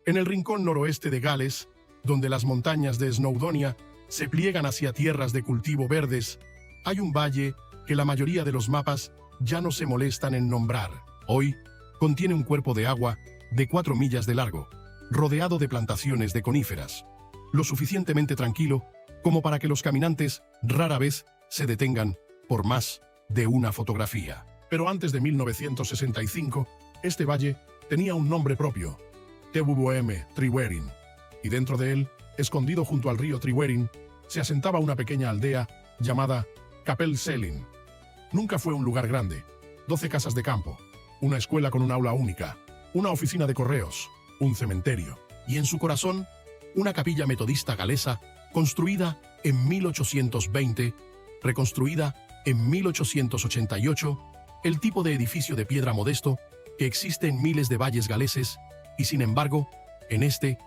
En el rincón noroeste de Gales, donde las montañas de Snowdonia se pliegan hacia tierras de cultivo verdes, hay un valle que la mayoría de los mapas ya no se molestan en nombrar. Hoy, contiene un cuerpo de agua de 4 millas de largo, rodeado de plantaciones de coníferas, lo suficientemente tranquilo como para que los caminantes rara vez se detengan por más de una fotografía. Pero antes de 1965, este valle tenía un nombre propio, TWM Tryweryn, y dentro de él, escondido junto al río Tryweryn, se asentaba una pequeña aldea llamada Capel Celyn. Nunca fue un lugar grande, 12 casas de campo, una escuela con un aula única, una oficina de correos, un cementerio, y en su corazón, una capilla metodista galesa construida en 1820, reconstruida en 1888, el tipo de edificio de piedra modesto que existe en miles de valles galeses y, sin embargo, en este,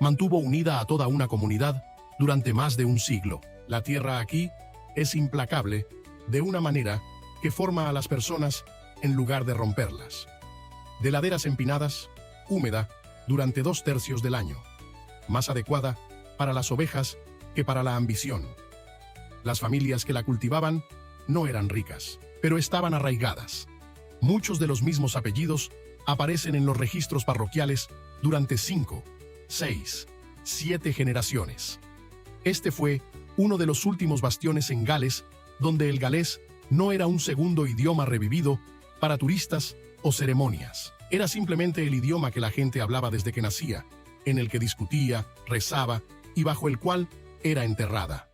mantuvo unida a toda una comunidad durante más de un siglo. La tierra aquí es implacable de una manera que forma a las personas en lugar de romperlas. De laderas empinadas, húmeda durante 2/3 del año, más adecuada para las ovejas que para la ambición. Las familias que la cultivaban no eran ricas, pero estaban arraigadas. Muchos de los mismos apellidos aparecen en los registros parroquiales durante 5, 6, 7 generaciones. Este fue uno de los últimos bastiones en Gales donde el galés no era un segundo idioma revivido para turistas o ceremonias. Era simplemente el idioma que la gente hablaba desde que nacía, en el que discutía, rezaba y bajo el cual era enterrada.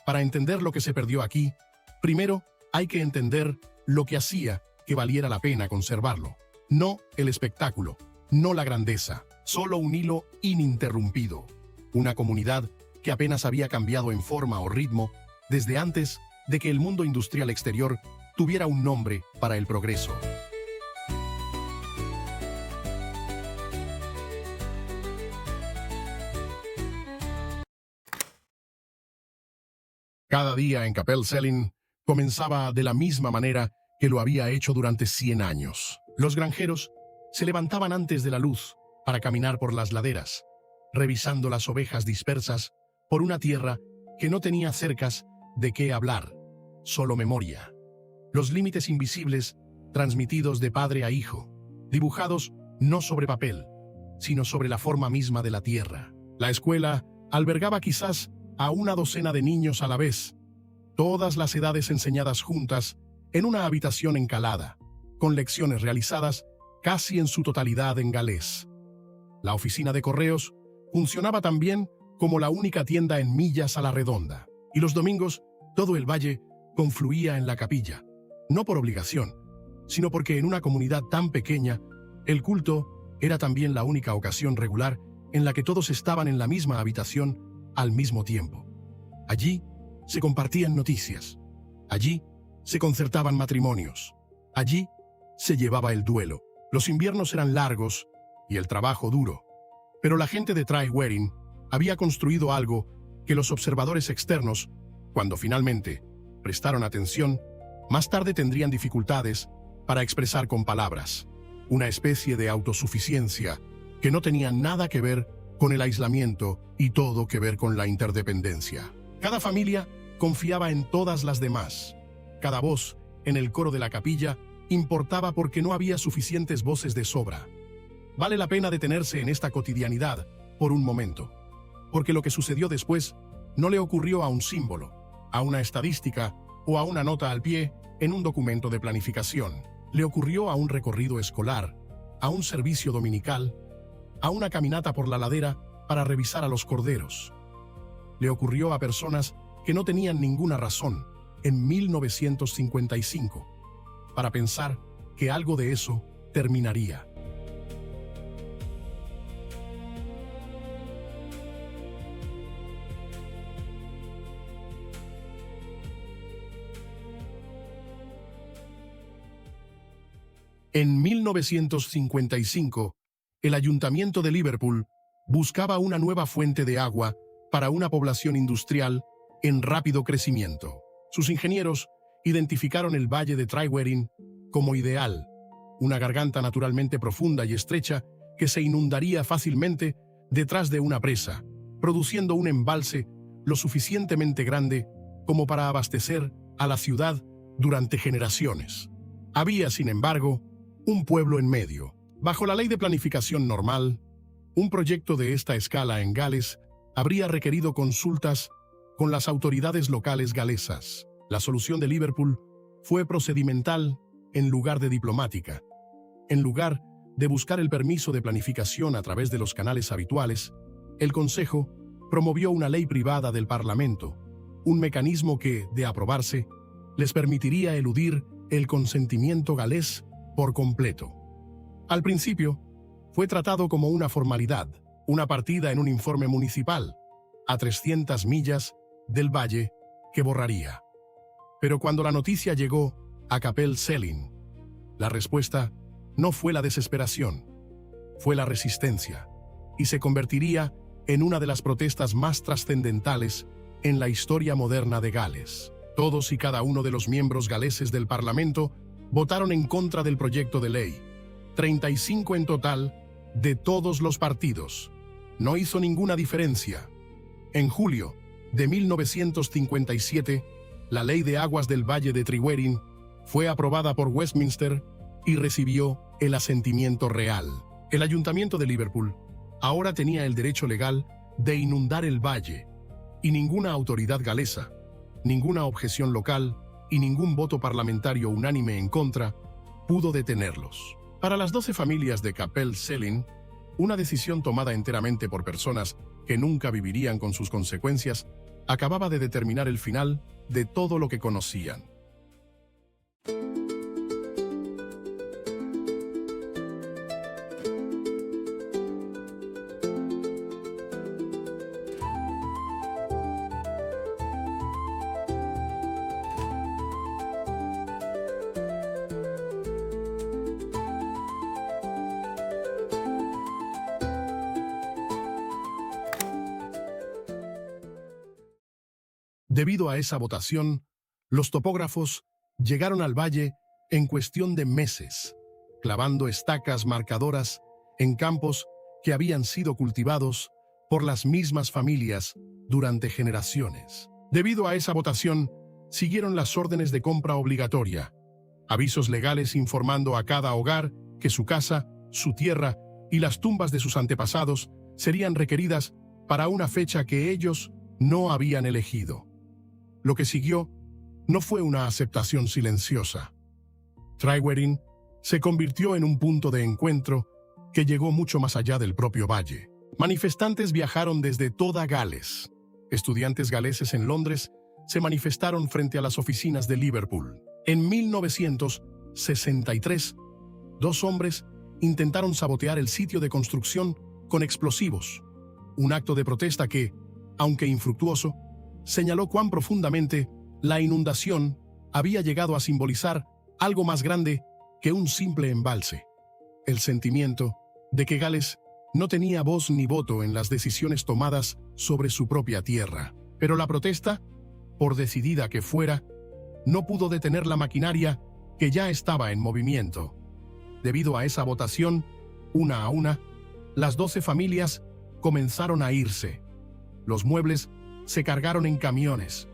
Para entender lo que se perdió aquí, primero hay que entender lo que hacía que valiera la pena conservarlo. No el espectáculo, no la grandeza, solo un hilo ininterrumpido. Una comunidad que apenas había cambiado en forma o ritmo desde antes de que el mundo industrial exterior tuviera un nombre para el progreso. Cada día en Capel Celyn comenzaba de la misma manera que lo había hecho durante 100 años. Los granjeros se levantaban antes de la luz para caminar por las laderas, revisando las ovejas dispersas por una tierra que no tenía cercas de qué hablar, solo memoria. Los límites invisibles transmitidos de padre a hijo, dibujados no sobre papel, sino sobre la forma misma de la tierra. La escuela albergaba quizás a una docena de niños a la vez, todas las edades enseñadas juntas en una habitación encalada, con lecciones realizadas casi en su totalidad en galés. La oficina de correos funcionaba también como la única tienda en millas a la redonda, y los domingos todo el valle confluía en la capilla, no por obligación, sino porque en una comunidad tan pequeña, el culto era también la única ocasión regular en la que todos estaban en la misma habitación al mismo tiempo. Allí se compartían noticias, allí se concertaban matrimonios, allí se llevaba el duelo. Los inviernos eran largos y el trabajo duro, pero la gente de Tryweryn había construido algo que los observadores externos, cuando finalmente prestaron atención, más tarde tendrían dificultades para expresar con palabras. Una especie de autosuficiencia que no tenía nada que ver con el aislamiento y todo que ver con la interdependencia. Cada familia confiaba en todas las demás. Cada voz en el coro de la capilla importaba porque no había suficientes voces de sobra. Vale la pena detenerse en esta cotidianidad por un momento, porque lo que sucedió después no le ocurrió a un símbolo, a una estadística o a una nota al pie en un documento de planificación. Le ocurrió a un recorrido escolar, a un servicio dominical, a una caminata por la ladera para revisar a los corderos. Le ocurrió a personas que no tenían ninguna razón en 1955 para pensar que algo de eso terminaría. En 1955, el Ayuntamiento de Liverpool buscaba una nueva fuente de agua para una población industrial en rápido crecimiento. Sus ingenieros identificaron el valle de Tryweryn como ideal, una garganta naturalmente profunda y estrecha que se inundaría fácilmente detrás de una presa, produciendo un embalse lo suficientemente grande como para abastecer a la ciudad durante generaciones. Había, sin embargo, un pueblo en medio. Bajo la ley de planificación normal, un proyecto de esta escala en Gales habría requerido consultas con las autoridades locales galesas. La solución de Liverpool fue procedimental en lugar de diplomática. En lugar de buscar el permiso de planificación a través de los canales habituales, el Consejo promovió una ley privada del Parlamento, un mecanismo que, de aprobarse, les permitiría eludir el consentimiento galés por completo. Al principio, fue tratado como una formalidad, una partida en un informe municipal, a 300 millas del valle que borraría. Pero cuando la noticia llegó a Capel-Celyn, la respuesta no fue la desesperación, fue la resistencia, y se convertiría en una de las protestas más trascendentales en la historia moderna de Gales. Todos y cada uno de los miembros galeses del Parlamento votaron en contra del proyecto de ley, 35 en total de todos los partidos. No hizo ninguna diferencia. En julio de 1957, la Ley de Aguas del Valle de Tryweryn fue aprobada por Westminster y recibió el asentimiento real. El Ayuntamiento de Liverpool ahora tenía el derecho legal de inundar el valle, y ninguna autoridad galesa, ninguna objeción local y ningún voto parlamentario unánime en contra pudo detenerlos. Para las 12 familias de Capel-Celyn, una decisión tomada enteramente por personas que nunca vivirían con sus consecuencias acababa de determinar el final de todo lo que conocían. Debido a esa votación, los topógrafos llegaron al valle en cuestión de meses, clavando estacas marcadoras en campos que habían sido cultivados por las mismas familias durante generaciones. Debido a esa votación, siguieron las órdenes de compra obligatoria, avisos legales informando a cada hogar que su casa, su tierra y las tumbas de sus antepasados serían requeridas para una fecha que ellos no habían elegido. Lo que siguió no fue una aceptación silenciosa. Tryweryn se convirtió en un punto de encuentro que llegó mucho más allá del propio valle. Manifestantes viajaron desde toda Gales. Estudiantes galeses en Londres se manifestaron frente a las oficinas de Liverpool. En 1963, 2 hombres intentaron sabotear el sitio de construcción con explosivos, un acto de protesta que, aunque infructuoso, señaló cuán profundamente la inundación había llegado a simbolizar algo más grande que un simple embalse. El sentimiento de que Gales no tenía voz ni voto en las decisiones tomadas sobre su propia tierra. Pero la protesta, por decidida que fuera, no pudo detener la maquinaria que ya estaba en movimiento. Debido a esa votación, una a una, las 12 familias comenzaron a irse. Los muebles se cargaron en camiones.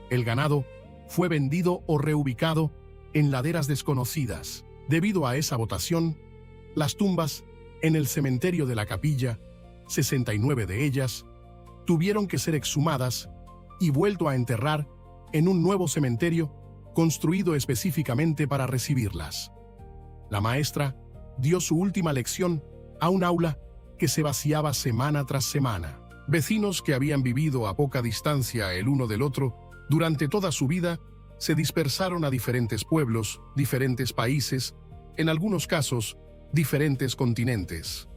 El ganado fue vendido o reubicado en laderas desconocidas. Debido a esa votación, las tumbas en el cementerio de la capilla, 69 de ellas, tuvieron que ser exhumadas y vuelto a enterrar en un nuevo cementerio construido específicamente para recibirlas. La maestra dio su última lección a un aula que se vaciaba semana tras semana. Vecinos que habían vivido a poca distancia el uno del otro durante toda su vida se dispersaron a diferentes pueblos, diferentes países, en algunos casos, diferentes continentes.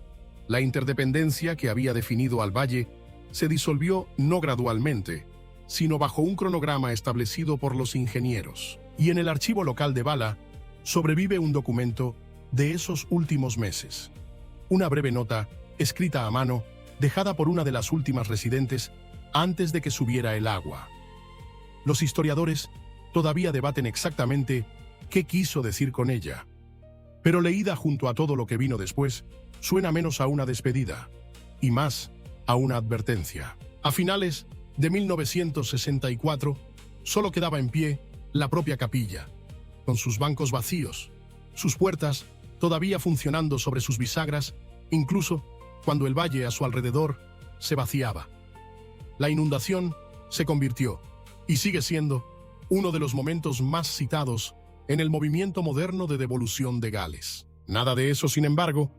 La interdependencia que había definido al valle se disolvió no gradualmente, sino bajo un cronograma establecido por los ingenieros. Y en el archivo local de Bala sobrevive un documento de esos últimos meses. Una breve nota, escrita a mano, dejada por una de las últimas residentes antes de que subiera el agua. Los historiadores todavía debaten exactamente qué quiso decir con ella, pero leída junto a todo lo que vino después, suena menos a una despedida y más a una advertencia. A finales de 1964, solo quedaba en pie la propia capilla, con sus bancos vacíos, sus puertas todavía funcionando sobre sus bisagras, incluso cuando el valle a su alrededor se vaciaba. La inundación se convirtió, y sigue siendo, uno de los momentos más citados en el movimiento moderno de devolución de Gales. Nada de eso, sin embargo,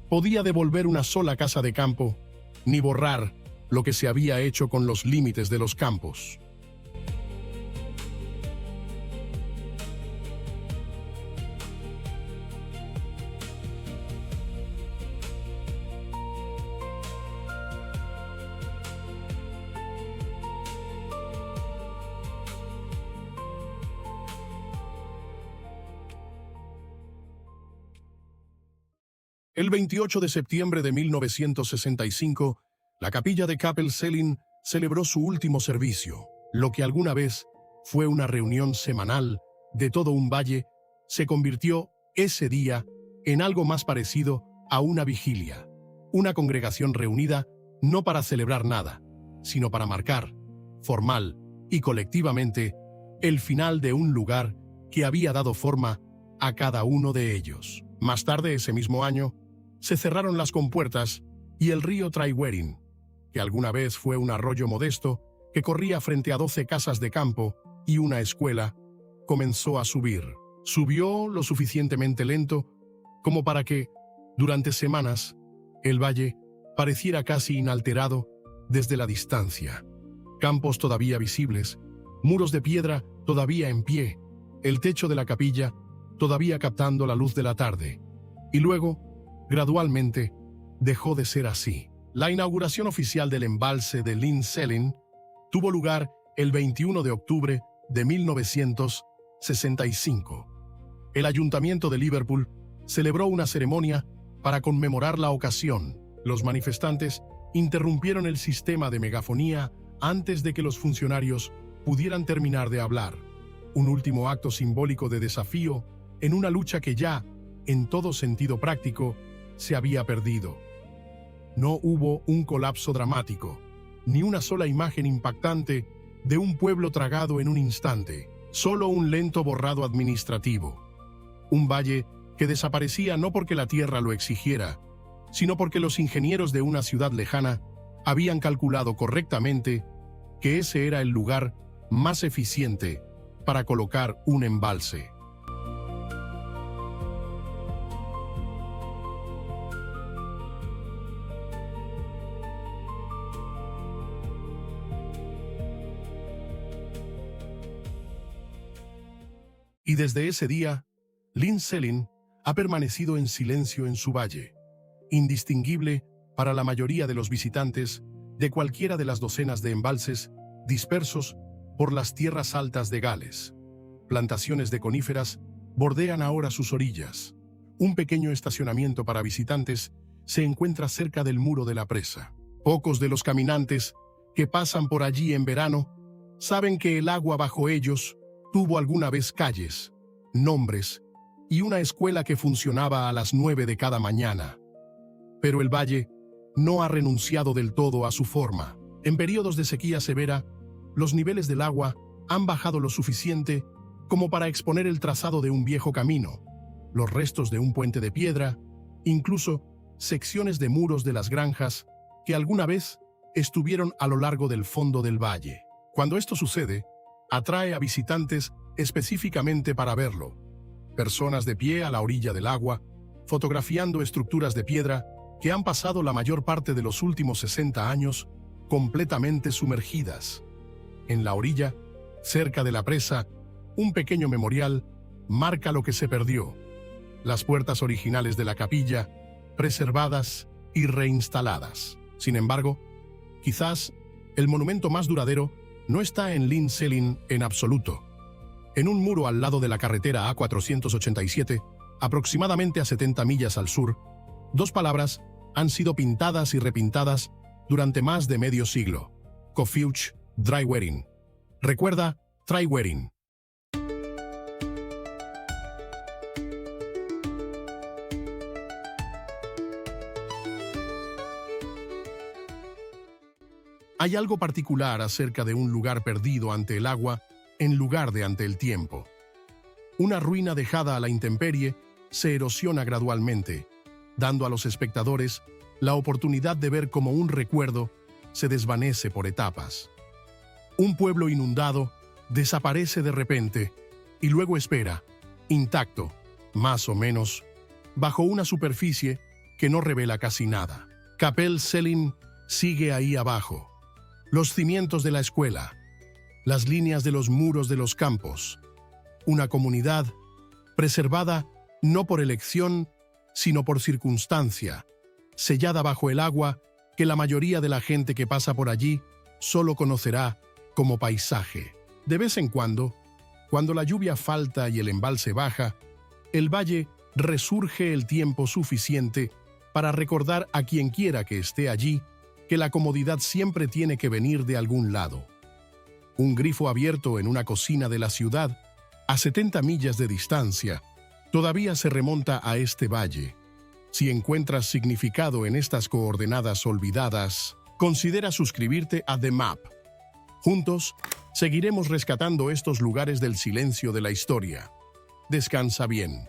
podía devolver una sola casa de campo, ni borrar lo que se había hecho con los límites de los campos. El 28 de septiembre de 1965, la capilla de Capel-Celyn celebró su último servicio. Lo que alguna vez fue una reunión semanal de todo un valle, se convirtió ese día en algo más parecido a una vigilia. Una congregación reunida no para celebrar nada, sino para marcar, formal y colectivamente, el final de un lugar que había dado forma a cada uno de ellos. Más tarde, ese mismo año, se cerraron las compuertas y el río Tryweryn, que alguna vez fue un arroyo modesto que corría frente a 12 casas de campo y una escuela, comenzó a subir. Subió lo suficientemente lento como para que, durante semanas, el valle pareciera casi inalterado desde la distancia. Campos todavía visibles, muros de piedra todavía en pie, el techo de la capilla todavía captando la luz de la tarde. Y luego, gradualmente, dejó de ser así. La inauguración oficial del embalse de Llyn Celyn tuvo lugar el 21 de octubre de 1965. El Ayuntamiento de Liverpool celebró una ceremonia para conmemorar la ocasión. Los manifestantes interrumpieron el sistema de megafonía antes de que los funcionarios pudieran terminar de hablar. Un último acto simbólico de desafío en una lucha que ya, en todo sentido práctico, se había perdido. No hubo un colapso dramático, ni una sola imagen impactante de un pueblo tragado en un instante, solo un lento borrado administrativo. Un valle que desaparecía no porque la tierra lo exigiera, sino porque los ingenieros de una ciudad lejana habían calculado correctamente que ese era el lugar más eficiente para colocar un embalse. Y desde ese día, Llyn Celyn ha permanecido en silencio en su valle, indistinguible para la mayoría de los visitantes de cualquiera de las docenas de embalses dispersos por las tierras altas de Gales. Plantaciones de coníferas bordean ahora sus orillas. Un pequeño estacionamiento para visitantes se encuentra cerca del muro de la presa. Pocos de los caminantes que pasan por allí en verano saben que el agua bajo ellos tuvo alguna vez calles, nombres y una escuela que funcionaba a las 9 de cada mañana. Pero el valle no ha renunciado del todo a su forma. En periodos de sequía severa, los niveles del agua han bajado lo suficiente como para exponer el trazado de un viejo camino, los restos de un puente de piedra, incluso secciones de muros de las granjas que alguna vez estuvieron a lo largo del fondo del valle. Cuando esto sucede, atrae a visitantes específicamente para verlo. Personas de pie a la orilla del agua, fotografiando estructuras de piedra que han pasado la mayor parte de los últimos 60 años completamente sumergidas. En la orilla, cerca de la presa, un pequeño memorial marca lo que se perdió. Las puertas originales de la capilla, preservadas y reinstaladas. Sin embargo, quizás el monumento más duradero no está en Llyn Celyn en absoluto. En un muro al lado de la carretera A487, aproximadamente a 70 millas al sur, dos palabras han sido pintadas y repintadas durante más de medio siglo. Cofiuch Tryweryn. Recuerda Tryweryn. Hay algo particular acerca de un lugar perdido ante el agua en lugar de ante el tiempo. Una ruina dejada a la intemperie se erosiona gradualmente, dando a los espectadores la oportunidad de ver cómo un recuerdo se desvanece por etapas. Un pueblo inundado desaparece de repente y luego espera, intacto, más o menos, bajo una superficie que no revela casi nada. Capel Selin sigue ahí abajo. Los cimientos de la escuela, las líneas de los muros de los campos, una comunidad preservada no por elección, sino por circunstancia, sellada bajo el agua que la mayoría de la gente que pasa por allí solo conocerá como paisaje. De vez en cuando la lluvia falta y el embalse baja, el valle resurge el tiempo suficiente para recordar a quien quiera que esté allí que la comodidad siempre tiene que venir de algún lado. Un grifo abierto en una cocina de la ciudad, a 70 millas de distancia, todavía se remonta a este valle. Si encuentras significado en estas coordenadas olvidadas, considera suscribirte a The Map. Juntos, seguiremos rescatando estos lugares del silencio de la historia. Descansa bien.